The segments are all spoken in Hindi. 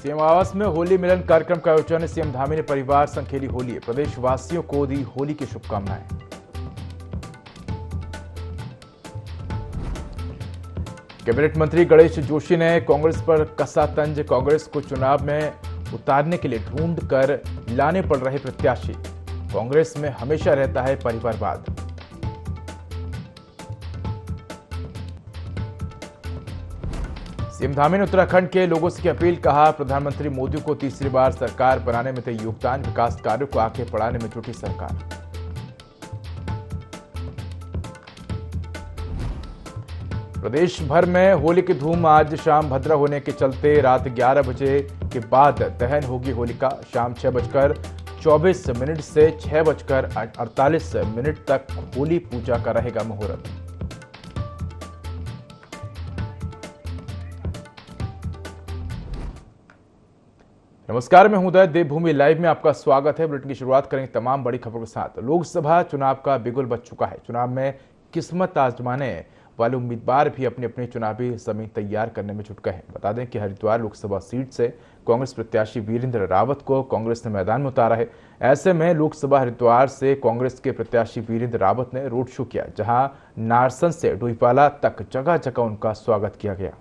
सीएम आवास में होली मिलन कार्यक्रम का आयोजन। सीएम धामी ने परिवार संग खेली होली। प्रदेशवासियों को दी होली की शुभकामनाएं। कैबिनेट मंत्री गणेश जोशी ने कांग्रेस पर कसा तंज। कांग्रेस को चुनाव में उतारने के लिए ढूंढ कर लाने पड़ रहे प्रत्याशी। कांग्रेस में हमेशा रहता है परिवारवाद। सीएम धामी ने उत्तराखंड के लोगों से अपील। कहा, प्रधानमंत्री मोदी को तीसरी बार सरकार बनाने में दें योगदान। विकास कार्यों को आगे बढ़ाने में जुटी सरकार। प्रदेश भर में होली की धूम। आज शाम भद्रा होने के चलते रात 11 बजे के बाद दहन होगी होलिका। शाम 6:24 से 6:48 तक होली पूजा का रहेगा मुहूर्त। नमस्कार, मैं हूं उदय। देवभूमि लाइव में आपका स्वागत है। बुलेटिन की शुरुआत करेंगे तमाम बड़ी खबरों के साथ। लोकसभा चुनाव का बिगुल बज चुका है। चुनाव में किस्मत आजमाने वाले उम्मीदवार भी अपनी अपनी चुनावी जमीन तैयार करने में जुट गए हैं। बता दें कि हरिद्वार लोकसभा सीट से कांग्रेस प्रत्याशी वीरेंद्र रावत को कांग्रेस ने मैदान में उतारा है। ऐसे में लोकसभा हरिद्वार से कांग्रेस के प्रत्याशी वीरेंद्र रावत ने रोड शो किया, जहां नारसन से डोईपाला तक जगह जगह उनका स्वागत किया गया।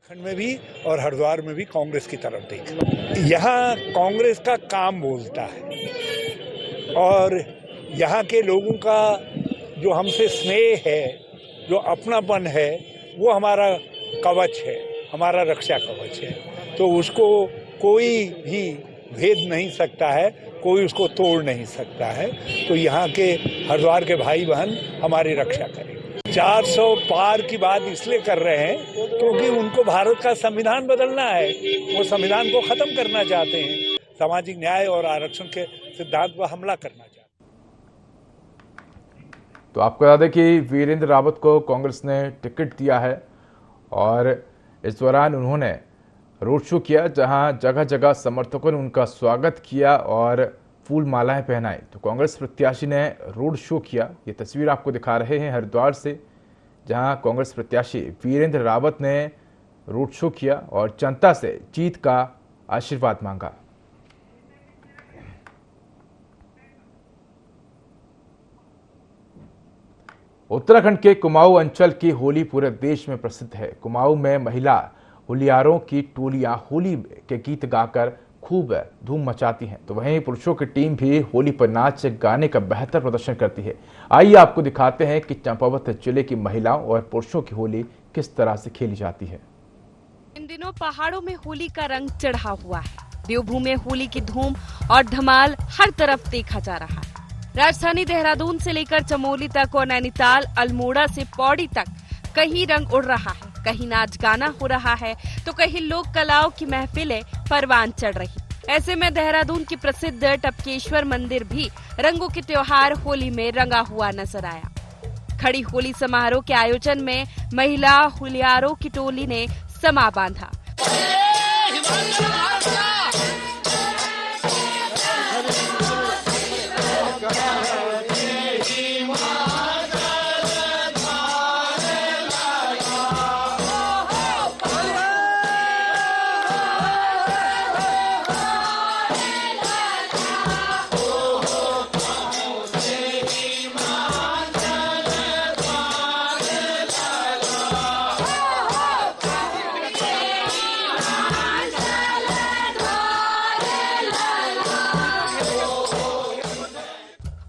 उत्तराखंड में भी और हरिद्वार में भी कांग्रेस की तरफ देख। यहाँ कांग्रेस का काम बोलता है और यहाँ के लोगों का जो हमसे स्नेह है, जो अपनापन है, वो हमारा कवच है, हमारा रक्षा कवच है। तो उसको कोई भी भेद नहीं सकता है, कोई उसको तोड़ नहीं सकता है। तो यहाँ के हरिद्वार के भाई बहन हमारी रक्षा करें। 400 पार की बात इसलिए कर रहे हैं क्योंकि उनको भारत का संविधान बदलना है। वो संविधान को खत्म करना चाहते हैं। सामाजिक न्याय और आरक्षण के सिद्धांत पर हमला करना चाहते हैं। तो आपको बता दें कि वीरेंद्र रावत को कांग्रेस ने टिकट दिया है और इस दौरान उन्होंने रोड शो किया, जहां जगह जगह समर्थकों ने उनका स्वागत किया और फूल मालाएं पहनाई। तो कांग्रेस प्रत्याशी ने रोड शो किया। ये तस्वीर आपको दिखा रहे हैं हरिद्वार से, जहां कांग्रेस प्रत्याशी वीरेंद्र रावत ने रोड शो किया और जनता से जीत का आशीर्वाद मांगा। उत्तराखंड के कुमाऊं अंचल की होली पूरे देश में प्रसिद्ध है। कुमाऊं में महिला होलियारों की टोलियां होली के गीत गाकर खूब धूम मचाती हैं, तो वहीं पुरुषों की टीम भी होली पर नाच गाने का बेहतर प्रदर्शन करती है। आइए आपको दिखाते हैं कि चंपावत जिले की महिलाओं और पुरुषों की होली किस तरह से खेली जाती है। इन दिनों पहाड़ों में होली का रंग चढ़ा हुआ है। देवभूमि में होली की धूम और धमाल हर तरफ देखा जा रहा है। राजधानी देहरादून से लेकर चमोली तक और नैनीताल, अल्मोड़ा से पौड़ी तक कहीं रंग उड़ रहा है, कहीं नाच गाना हो रहा है, तो कहीं लोक कलाओं की महफिलें परवान चढ़ रही। ऐसे में देहरादून की प्रसिद्ध टपकेश्वर मंदिर भी रंगों के त्योहार होली में रंगा हुआ नजर आया। खड़ी होली समारोह के आयोजन में महिला होलियारों की टोली ने समा बांधा।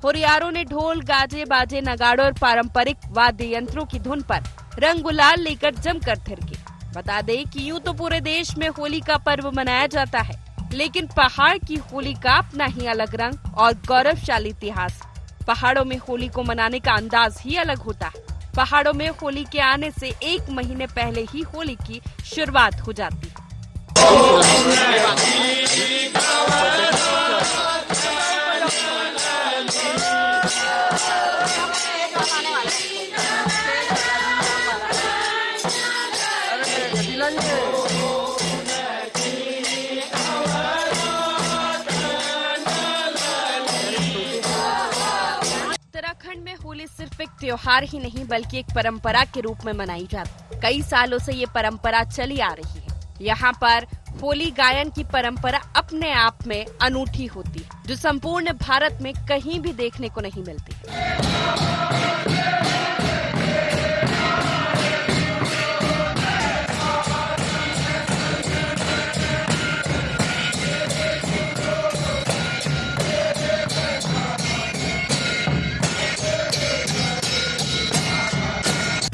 होरियारों ने ढोल, गाजे, बाजे, नगाड़ों और पारंपरिक वाद्य यंत्रों की धुन पर रंग गुलाल लेकर जमकर थिरके। बता दें कि यूं तो पूरे देश में होली का पर्व मनाया जाता है, लेकिन पहाड़ की होली का अपना ही अलग रंग और गौरवशाली इतिहास। पहाड़ों में होली को मनाने का अंदाज ही अलग होता है। पहाड़ों में होली के आने से 1 महीने पहले ही होली की शुरुआत हो जाती है। उत्तराखंड में होली सिर्फ एक त्योहार ही नहीं बल्कि एक परंपरा के रूप में मनाई जाती है। कई सालों से ये परंपरा चली आ रही है। यहाँ पर होली गायन की परंपरा अपने आप में अनूठी होती है, जो संपूर्ण भारत में कहीं भी देखने को नहीं मिलती।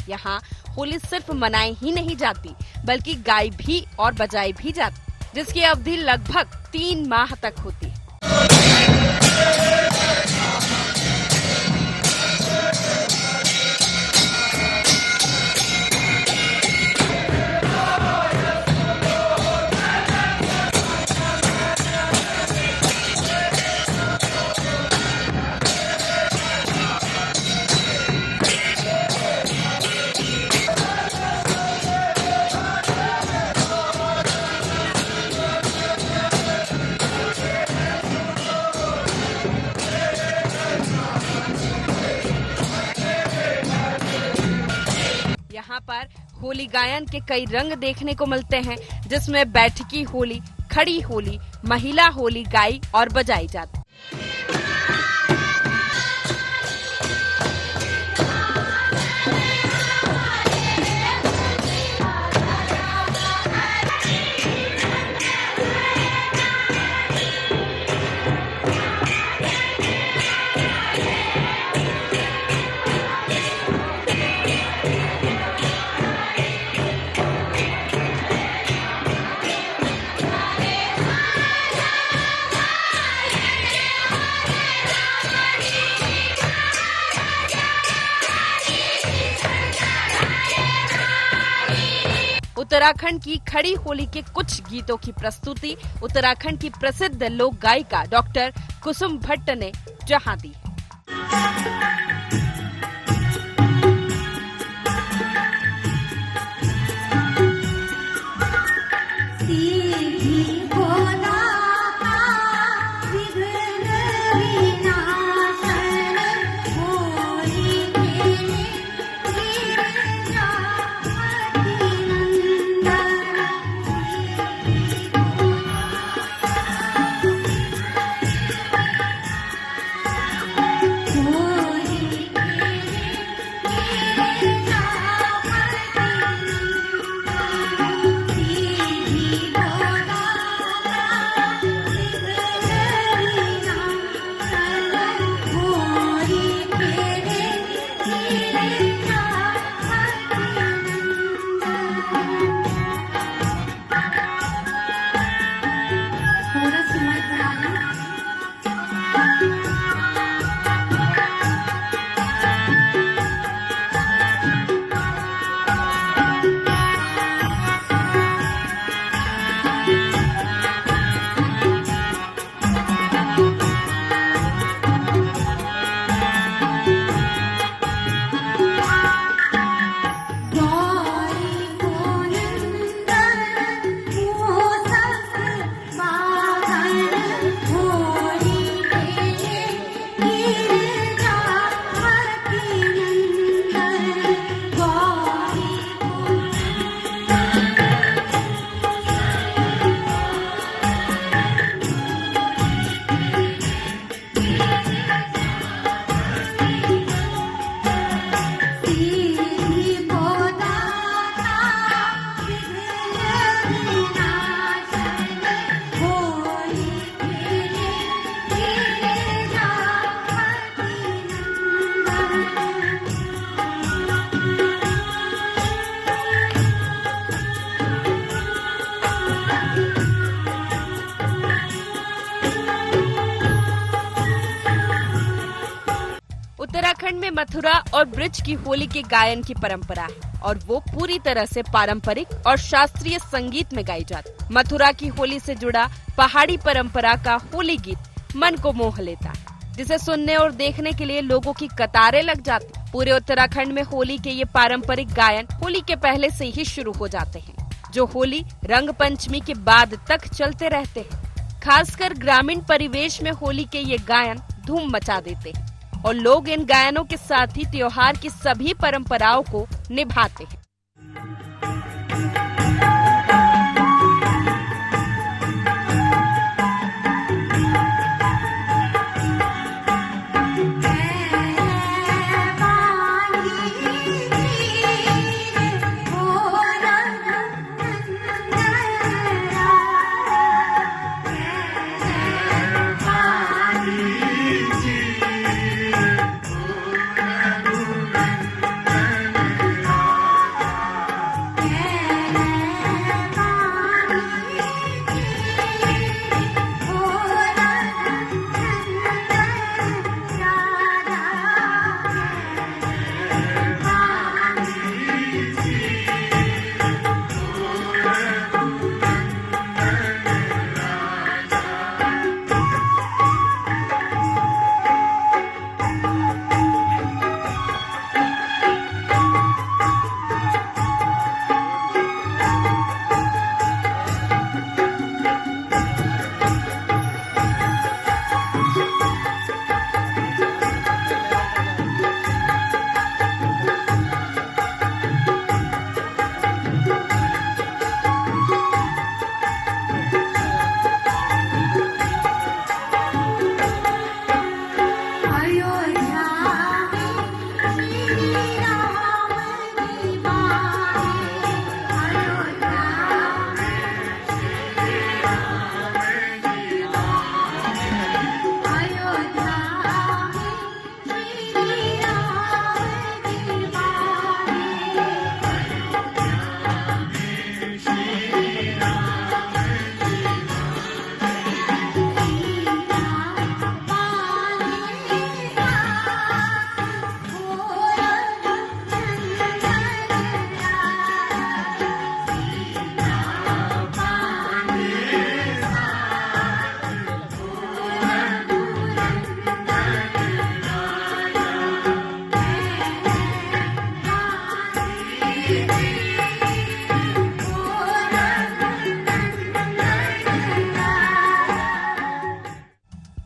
यहाँ होली सिर्फ मनाई ही नहीं जाती बल्कि गाई भी और बजाई भी जाती, जिसकी अवधि लगभग 3 माह तक होती है। यहाँ पर होली गायन के कई रंग देखने को मिलते हैं, जिसमें बैठकी होली, खड़ी होली, महिला होली गाई और बजाई जाती। उत्तराखंड की खड़ी होली के कुछ गीतों की प्रस्तुति उत्तराखंड की प्रसिद्ध लोक गायिका डॉक्टर कुसुम भट्ट ने जहां दी। उत्तराखंड में मथुरा और ब्रिज की होली के गायन की परंपरा है और वो पूरी तरह से पारंपरिक और शास्त्रीय संगीत में गाई जाती। मथुरा की होली से जुड़ा पहाड़ी परंपरा का होली गीत मन को मोह लेता है, जिसे सुनने और देखने के लिए लोगों की कतारें लग जाती। पूरे उत्तराखंड में होली के ये पारंपरिक गायन होली के पहले से ही शुरू हो जाते हैं, जो होली रंग पंचमी के बाद तक चलते रहते हैं। खासकर ग्रामीण परिवेश में होली के ये गायन धूम मचा देते हैं। और लोग इन गायनों के साथ ही त्योहार की सभी परंपराओं को निभाते हैं।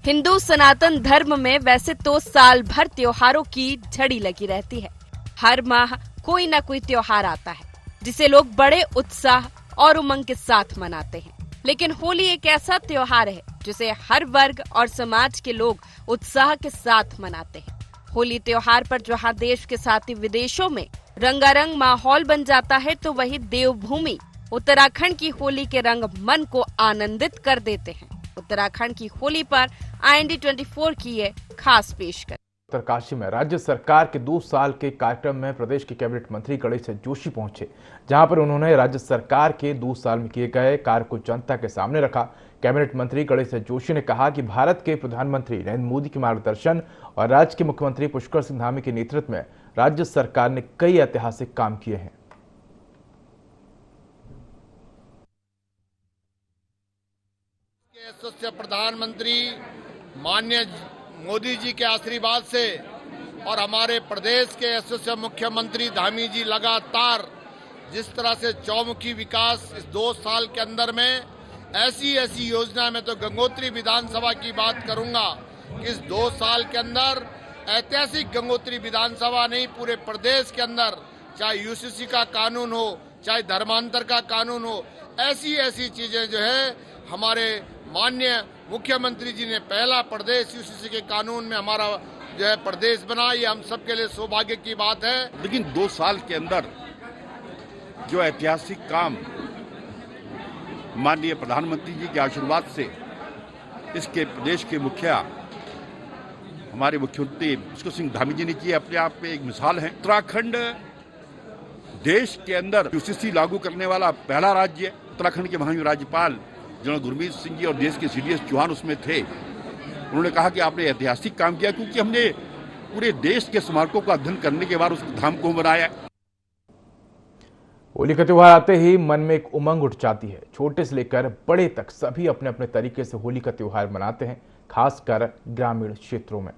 हिंदू सनातन धर्म में वैसे तो साल भर त्योहारों की झड़ी लगी रहती है। हर माह कोई ना कोई त्योहार आता है जिसे लोग बड़े उत्साह और उमंग के साथ मनाते हैं। लेकिन होली एक ऐसा त्योहार है जिसे हर वर्ग और समाज के लोग उत्साह के साथ मनाते हैं। होली त्योहार पर जहां देश के साथ ही विदेशों में रंगारंग माहौल बन जाता है, तो वही देवभूमि उत्तराखंड की होली के रंग मन को आनंदित कर देते हैं। उत्तराखंड की होली पर IND 24 की ये खास पेशकश। उत्तरकाशी में राज्य सरकार के 2 साल के कार्यक्रम में प्रदेश के कैबिनेट मंत्री गणेश जोशी पहुंचे, जहां पर उन्होंने राज्य सरकार के 2 साल में किए गए कार्य को जनता के सामने रखा। कैबिनेट मंत्री गणेश जोशी ने कहा कि भारत के प्रधानमंत्री नरेंद्र मोदी के मार्गदर्शन और राज्य के मुख्यमंत्री पुष्कर सिंह धामी के नेतृत्व में राज्य सरकार ने कई ऐतिहासिक काम किए हैं। प्रधानमंत्री माननीय मोदी जी के आशीर्वाद से और हमारे प्रदेश के यशस्वी मुख्यमंत्री धामी जी लगातार जिस तरह से चौमुखी विकास इस 2 साल के अंदर में ऐसी योजना में तो गंगोत्री विधानसभा की बात करूंगा। इस 2 साल के अंदर ऐतिहासिक गंगोत्री विधानसभा नहीं, पूरे प्रदेश के अंदर चाहे UCC का कानून हो, चाहे धर्मांतर का कानून हो, ऐसी चीजें जो है हमारे माननीय मुख्यमंत्री जी ने पहला प्रदेश UCC के कानून में हमारा जो है प्रदेश बना। ये हम सबके लिए सौभाग्य की बात है। लेकिन 2 साल के अंदर जो ऐतिहासिक काम माननीय प्रधानमंत्री जी के आशीर्वाद से इसके प्रदेश के मुखिया हमारे मुख्यमंत्री पुष्कर सिंह धामी जी ने किए, अपने आप में एक मिसाल है। उत्तराखंड देश के अंदर UCC लागू करने वाला पहला राज्य है। उत्तराखंड के महामहिम राज्यपाल जनरल गुरमीत सिंह जी और देश के CDS चौहान उसमें थे। उन्होंने कहा कि आपने ऐतिहासिक काम किया, क्योंकि हमने पूरे देश के स्मारकों का अध्ययन करने के बाद उस धाम को बनाया। होली का त्योहार आते ही मन में एक उमंग उठ जाती है। छोटे से लेकर बड़े तक सभी अपने अपने तरीके से होली का त्योहार मनाते हैं, खासकर ग्रामीण क्षेत्रों में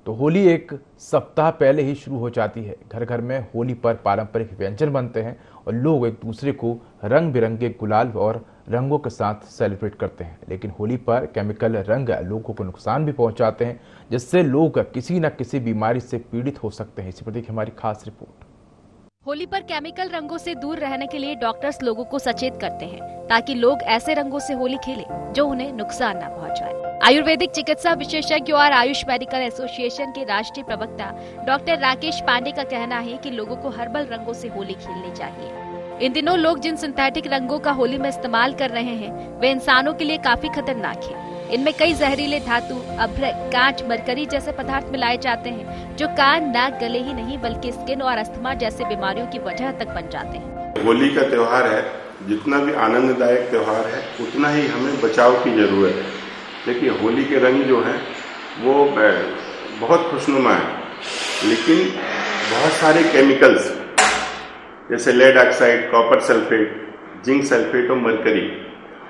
तो होली एक सप्ताह पहले ही शुरू हो जाती है। घर घर में होली पर पारंपरिक व्यंजन बनते हैं और लोग एक दूसरे को रंग बिरंगे गुलाल और रंगों के साथ सेलिब्रेट करते हैं, लेकिन होली पर केमिकल रंग लोगों को नुकसान भी पहुंचाते हैं, जिससे लोग किसी न किसी बीमारी से पीड़ित हो सकते हैं। इसी पर देखिए हमारी खास रिपोर्ट। होली पर केमिकल रंगों से दूर रहने के लिए डॉक्टर्स लोगों को सचेत करते हैं ताकि लोग ऐसे रंगों से होली खेलें जो उन्हें नुकसान न पहुंचाए। आयुर्वेदिक चिकित्सा विशेषज्ञ और आयुष मेडिकल एसोसिएशन के राष्ट्रीय प्रवक्ता डॉक्टर राकेश पांडे का कहना है कि लोगों को हर्बल रंगों से होली खेलनी चाहिए। इन दिनों लोग जिन सिंथेटिक रंगों का होली में इस्तेमाल कर रहे हैं वे इंसानों के लिए काफी खतरनाक है। इनमें कई जहरीले धातु, अभ्रक, कांच, मरकरी जैसे पदार्थ मिलाए जाते हैं जो कान, नाक, गले ही नहीं बल्कि स्किन और अस्थमा जैसे बीमारियों की वजह तक बन जाते हैं। होली का त्योहार है, जितना भी आनंददायक त्योहार है उतना ही हमें बचाव की जरूरत है। देखिए होली के रंग जो हैं वो बहुत खुशनुमा है, लेकिन बहुत सारे केमिकल्स जैसे lead oxide, copper sulphate, zinc sulphate और मरकरी,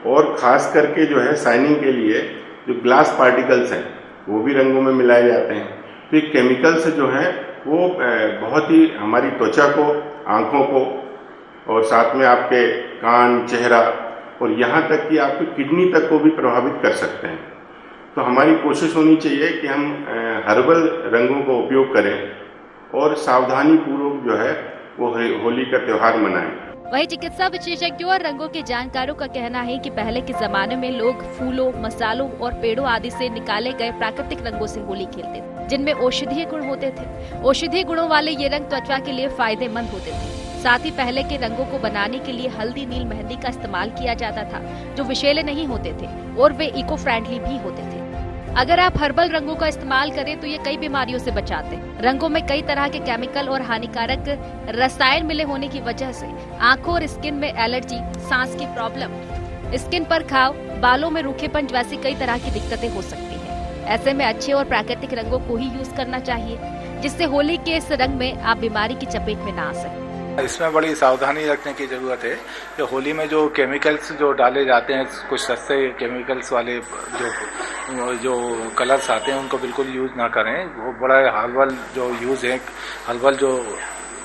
और खास करके जो है शाइनिंग के लिए जो ग्लास पार्टिकल्स हैं वो भी रंगों में मिलाए जाते हैं। तो ये केमिकल्स जो हैं वो बहुत ही हमारी त्वचा को, आँखों को और साथ में आपके कान, चेहरा और यहाँ तक कि आपकी किडनी तक को भी प्रभावित कर सकते हैं। तो हमारी कोशिश होनी चाहिए कि हम हर्बल रंगों का उपयोग करें और सावधानी पूर्वक जो है वो होली का त्योहार मनाएं। वहीं चिकित्सा विशेषज्ञों और रंगों के जानकारों का कहना है कि पहले के जमाने में लोग फूलों, मसालों और पेड़ों आदि से निकाले गए प्राकृतिक रंगों से होली खेलते थे, जिनमें औषधीय गुण होते थे। औषधीय गुणों वाले ये रंग त्वचा के लिए फायदेमंद होते थे। साथ ही पहले के रंगों को बनाने के लिए हल्दी, नील, मेहंदी का इस्तेमाल किया जाता था, जो विषैले नहीं होते थे और वे इको फ्रेंडली भी होते थे। अगर आप हर्बल रंगों का इस्तेमाल करें तो ये कई बीमारियों से बचाते हैं। रंगों में कई तरह के केमिकल और हानिकारक रसायन मिले होने की वजह से आंखों और स्किन में एलर्जी, सांस की प्रॉब्लम, स्किन पर घाव, बालों में रूखेपन जैसी कई तरह की दिक्कतें हो सकती हैं। ऐसे में अच्छे और प्राकृतिक रंगों को ही यूज करना चाहिए, जिससे होली के इस रंग में आप बीमारी की चपेट में ना आ सकें। इसमें बड़ी सावधानी रखने की ज़रूरत है कि होली में जो केमिकल्स जो डाले जाते हैं, कुछ सस्ते केमिकल्स वाले जो कलर्स आते हैं उनको बिल्कुल यूज़ ना करें। वो बड़ा हर्बल जो यूज़ है, हर्बल जो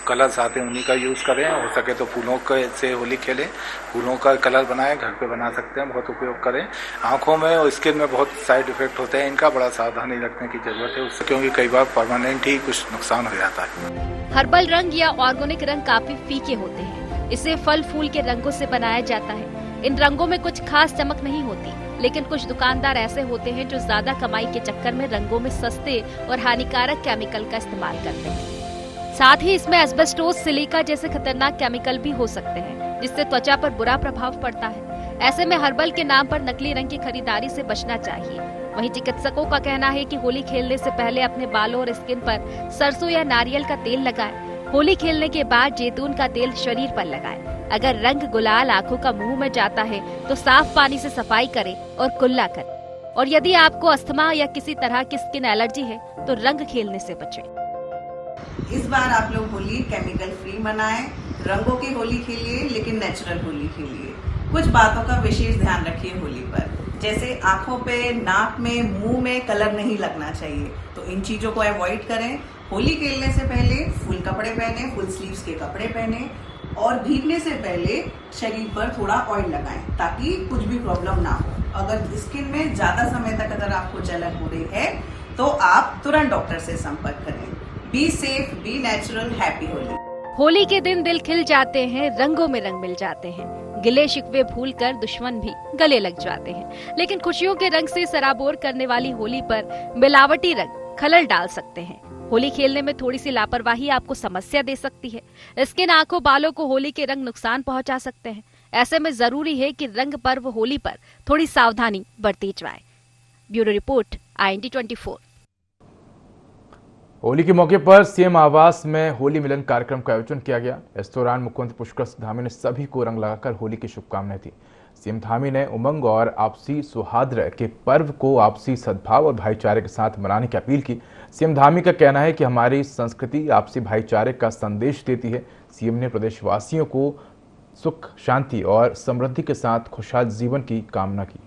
कलर्स आते हैं उन्हीं का यूज़ करें। हो सके तो फूलों से होली खेलें, फूलों का कलर बनाएं, घर पे बना सकते हैं, बहुत उपयोग करें। आँखों में और स्किन में बहुत साइड इफेक्ट होते हैं, इनका बड़ा सावधानी रखने की ज़रूरत है उससे, क्योंकि कई बार परमानेंट ही कुछ नुकसान हो जाता है। हर्बल रंग या ऑर्गेनिक रंग काफी फीके होते हैं। इसे फल फूल के रंगों से बनाया जाता है। इन रंगों में कुछ खास चमक नहीं होती, लेकिन कुछ दुकानदार ऐसे होते हैं जो ज्यादा कमाई के चक्कर में रंगों में सस्ते और हानिकारक केमिकल का इस्तेमाल करते हैं। साथ ही इसमें एस्बेस्टोस, सिलिका जैसे खतरनाक केमिकल भी हो सकते हैं, जिससे त्वचा पर बुरा प्रभाव पड़ता है। ऐसे में हर्बल के नाम पर नकली रंग की खरीदारी से बचना चाहिए। वहीं चिकित्सकों का कहना है कि होली खेलने से पहले अपने बालों और स्किन पर सरसों या नारियल का तेल लगाएं। होली खेलने के बाद जैतून का तेल शरीर पर लगाएं। अगर रंग गुलाल आंखों का मुंह में जाता है तो साफ पानी से सफाई करें और कुल्ला करें। और यदि आपको अस्थमा या किसी तरह की स्किन एलर्जी है तो रंग खेलने से बचें। इस बार आप लोग होली केमिकल फ्री मनाएं, रंगों की होली खेलिए, लेकिन नेचुरल होली खेलिए। कुछ बातों का विशेष ध्यान रखिए होली पर, जैसे आंखों पे, नाक में, मुंह में कलर नहीं लगना चाहिए, तो इन चीजों को अवॉइड करें। होली खेलने से पहले फुल कपड़े पहने, फुल स्लीव्स के कपड़े पहने और भीगने से पहले शरीर पर थोड़ा ऑयल लगाएं ताकि कुछ भी प्रॉब्लम ना हो। अगर स्किन में ज्यादा समय तक अगर आपको जलन हो रही है तो आप तुरंत डॉक्टर से संपर्क करें। Be safe, be natural, happy Holi. Holi के दिन दिल खिल जाते हैं, रंगों में रंग मिल जाते हैं। गिले शिकवे भूलकर दुश्मन भी गले लग जाते हैं। लेकिन खुशियों के रंग से सराबोर करने वाली होली पर मिलावटी रंग खलल डाल सकते हैं। होली खेलने में थोड़ी सी लापरवाही आपको समस्या दे सकती है। स्किन, आंखों, बालों को होली के रंग नुकसान पहुंचा सकते हैं। ऐसे में जरूरी है कि रंग पर्व होली पर थोड़ी सावधानी बरती जाए। Bureau report, IND24। होली के मौके पर सीएम आवास में होली मिलन कार्यक्रम का आयोजन किया गया। इस दौरान मुख्यमंत्री पुष्कर सिंह धामी ने सभी को रंग लगाकर होली की शुभकामनाएं दी। सीएम धामी ने उमंग और आपसी सौहार्द के पर्व को आपसी सद्भाव और भाईचारे के साथ मनाने की अपील की। सीएम धामी का कहना है कि हमारी संस्कृति आपसी भाईचारे का संदेश देती है। सीएम ने प्रदेशवासियों को सुख, शांति और समृद्धि के साथ खुशहाल जीवन की कामना की।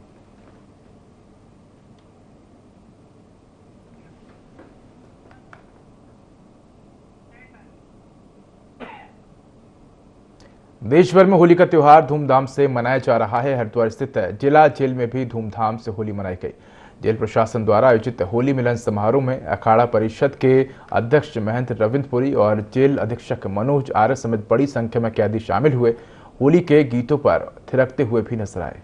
देश भर में होली का त्योहार धूमधाम से मनाया जा रहा है। हरिद्वार स्थित जिला जेल में भी धूमधाम से होली मनाई गई। जेल प्रशासन द्वारा आयोजित होली मिलन समारोह में अखाड़ा परिषद के अध्यक्ष महंत रविंद्रपुरी और जेल अधीक्षक मनोज आर्य समेत बड़ी संख्या में कैदी शामिल हुए। होली के गीतों पर थिरकते हुए भी नजर आए।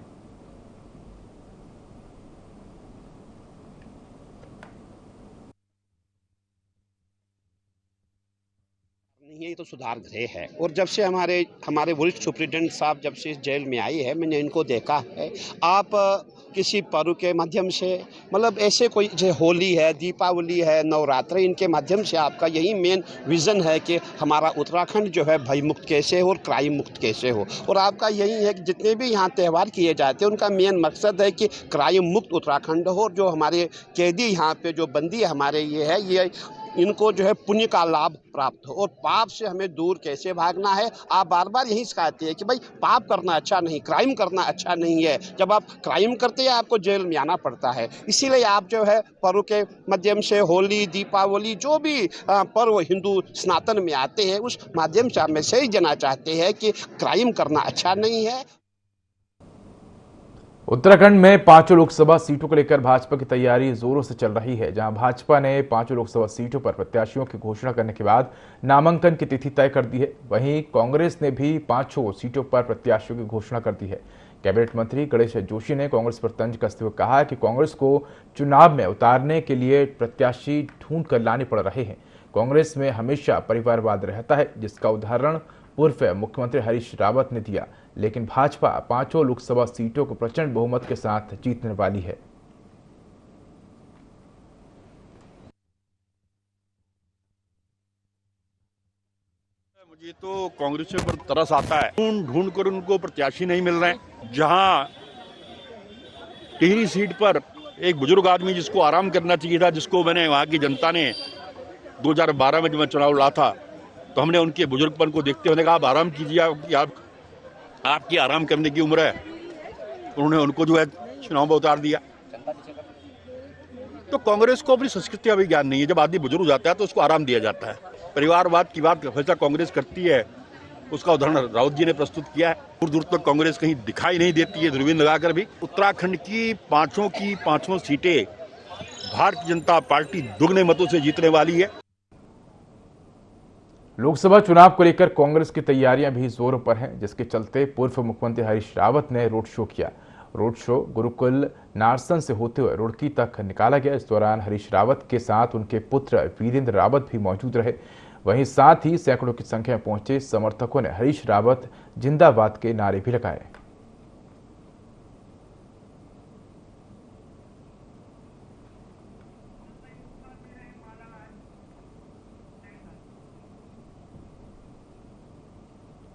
ये तो सुधार गृह है और जब से हमारे वरिष्ठ सुप्रिटेंडेंट साहब जब से इस जेल में आई है, मैंने इनको देखा है। आप किसी पर्व के माध्यम से, मतलब ऐसे कोई जैसे होली है, दीपावली है, नवरात्रि, इनके माध्यम से आपका यही मेन विज़न है कि हमारा उत्तराखंड जो है भय मुक्त कैसे हो और क्राइम मुक्त कैसे हो। और आपका यही है कि जितने भी यहाँ त्यौहार किए जाते हैं उनका मेन मकसद है कि क्राइम मुक्त उत्तराखंड हो। और जो हमारे कैदी यहाँ पे जो बंदी हमारे ये इनको जो है पुण्य का लाभ प्राप्त हो और पाप से हमें दूर कैसे भागना है। आप बार बार यही सिखाते हैं कि भाई पाप करना अच्छा नहीं, क्राइम करना अच्छा नहीं है। जब आप क्राइम करते हैं आपको जेल में आना पड़ता है। इसीलिए आप जो है पर्व के माध्यम से होली, दीपावली, जो भी पर्व हिंदू सनातन में आते हैं उस माध्यम से आप मैसेज देना चाहते हैं कि क्राइम करना अच्छा नहीं है। उत्तराखंड में 5 लोकसभा सीटों को लेकर भाजपा की तैयारी जोरों से चल रही है। जहां भाजपा ने 5 लोकसभा सीटों पर प्रत्याशियों की घोषणा करने के बाद नामांकन की तिथि तय कर दी है, वहीं कांग्रेस ने भी 5 सीटों पर प्रत्याशियों की घोषणा कर दी है। कैबिनेट मंत्री गणेश जोशी ने कांग्रेस पर तंज कसते हुए कहा कि कांग्रेस को चुनाव में उतारने के लिए प्रत्याशी ढूंढ कर लाने पड़ रहे हैं। कांग्रेस में हमेशा परिवारवाद रहता है, जिसका उदाहरण पूर्व मुख्यमंत्री हरीश रावत ने दिया। लेकिन भाजपा 5 लोकसभा सीटों को प्रचंड बहुमत के साथ जीतने वाली है। मुझे तो कांग्रेस पर तरस आता है। ढूंढ कर उनको प्रत्याशी नहीं मिल रहे हैं। जहां टिहरी सीट पर एक बुजुर्ग आदमी जिसको आराम करना चाहिए था, जिसको मैंने वहां की जनता ने 2012 में जब मैं चुनाव लड़ा था तो हमने उनके बुजुर्गपन को देखते हुए कहा आप आराम कीजिए, आपकी आराम करने की उम्र है। उन्होंने उनको जो है चुनाव में उतार दिया। तो कांग्रेस को अपनी संस्कृति का भी ज्ञान नहीं है। जब आदमी बुजुर्ग हो जाता है तो उसको आराम दिया जाता है। परिवारवाद की बात हमेशा कांग्रेस करती है, उसका उदाहरण राउत जी ने प्रस्तुत किया है। दूर दूर तक कांग्रेस कहीं दिखाई नहीं देती है दूरबीन लगाकर भी। उत्तराखंड की पांचों सीटें भारतीय जनता पार्टी दुगने मतों से जीतने वाली है। लोकसभा चुनाव को लेकर कांग्रेस की तैयारियां भी जोरों पर हैं, जिसके चलते पूर्व मुख्यमंत्री हरीश रावत ने रोड शो किया। रोड शो गुरुकुल नारसन से होते हुए रुड़की तक निकाला गया। इस दौरान हरीश रावत के साथ उनके पुत्र वीरेंद्र रावत भी मौजूद रहे। वहीं साथ ही सैकड़ों की संख्या में पहुंचे समर्थकों ने हरीश रावत जिंदाबाद के नारे भी लगाए।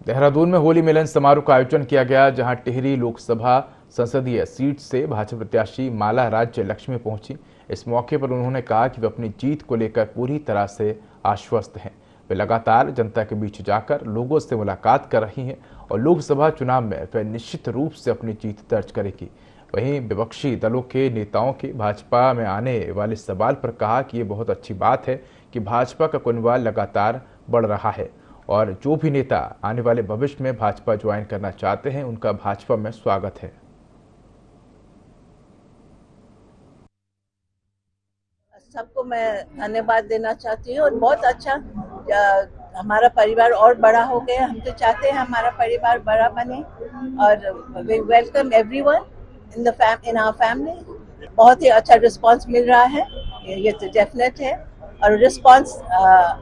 देहरादून में होली मिलन समारोह का आयोजन किया गया, जहां टिहरी लोकसभा संसदीय सीट से भाजपा प्रत्याशी माला राज्य लक्ष्मी पहुंची। इस मौके पर उन्होंने कहा कि वे अपनी जीत को लेकर पूरी तरह से आश्वस्त हैं। वे लगातार जनता के बीच जाकर लोगों से मुलाकात कर रही हैं और लोकसभा चुनाव में वे निश्चित रूप से अपनी जीत दर्ज करेगी। वहीं विपक्षी दलों के नेताओं के भाजपा में आने वाले सवाल पर कहा कि ये बहुत अच्छी बात है कि भाजपा का कुनवाल लगातार बढ़ रहा है और जो भी नेता आने वाले भविष्य में भाजपा ज्वाइन करना चाहते हैं उनका भाजपा में स्वागत है। सबको मैं धन्यवाद देना चाहती हूँ और बहुत अच्छा हमारा परिवार और बड़ा हो गया। हम तो चाहते हैं हमारा परिवार बड़ा बने और we welcome everyone in our family. बहुत ही अच्छा रिस्पांस मिल रहा है, ये तो डेफिनेट है और रिस्पांस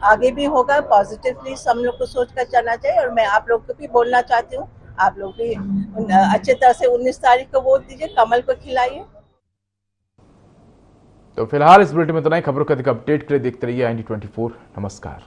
आगे भी होगा। पॉजिटिवली सब लोग को सोच कर चलना चाहिए और मैं आप लोग को भी बोलना चाहती हूँ, आप लोग भी अच्छे तरह से 19 तारीख को वोट दीजिए, कमल को खिलाइए। तो फिलहाल इस बुलेटिन में इतना ही। खबरों का अधिक अपडेट के लिए देखते रहिए IND24। नमस्कार।